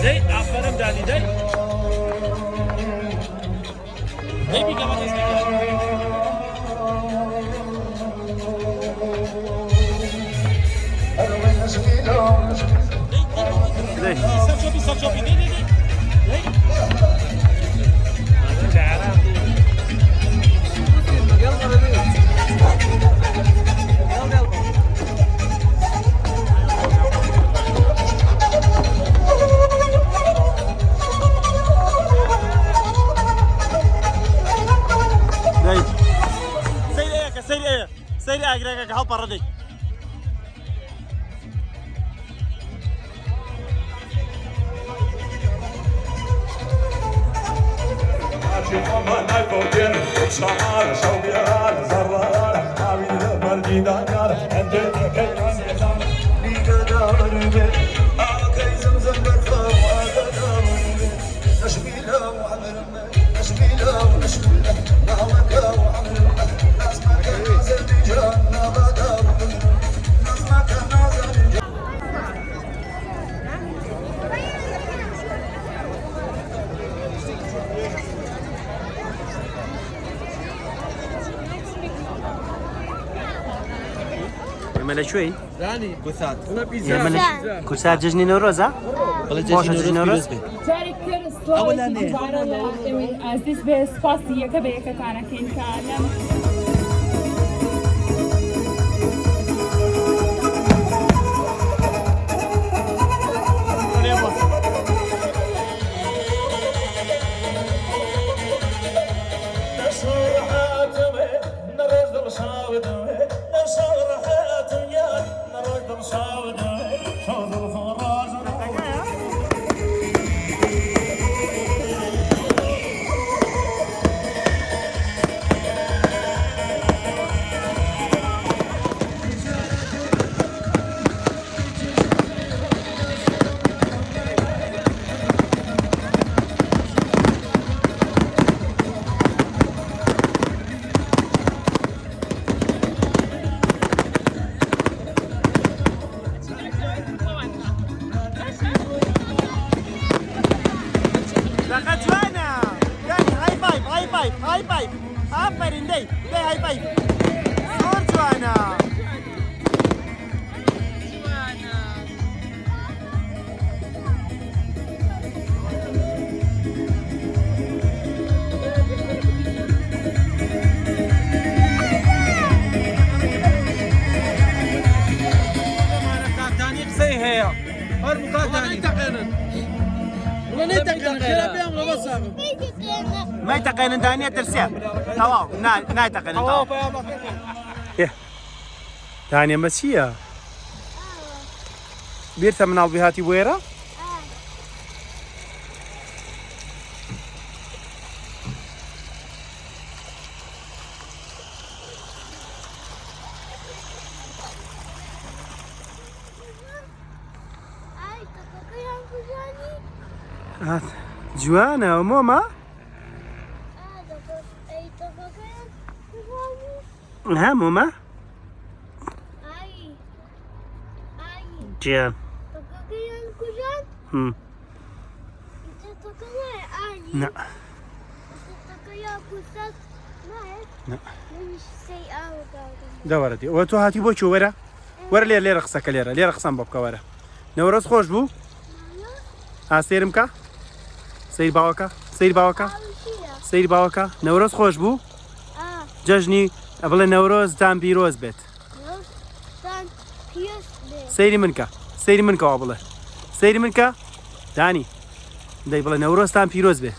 Dej, aferin Dani, dej. Dej bir kapat istedim. Dej. Saç opi, dej. Dej. Dej. Seyri agrega hal para dej. يعمل شوي راني بوثات يعمل كرسات ججني نوروز ها والله ججني نوروز أولاني عزيز بسپاسی یکه به یکه کانکین کردم لقد جوانا يعني هاي فايف aferin dey high five zor جوانا ما يتقين دانية ترسيا تواو نا يتقين تواو دانية مسيا بيرتا من البيهاتي بويرة جوانا وماما ها ماما جيان لا لا دورتي وتو هاتي بوچو ورا لي رقصك لي رقصان بابكا ورا نورس خوش بو ها سيرمكا سير باوكا نورس خوش بو ججني قبل نوروز تام بيروز بيت سيري منكا قبل سيري منكا داني داي بلا نوروز تام بيروز بيت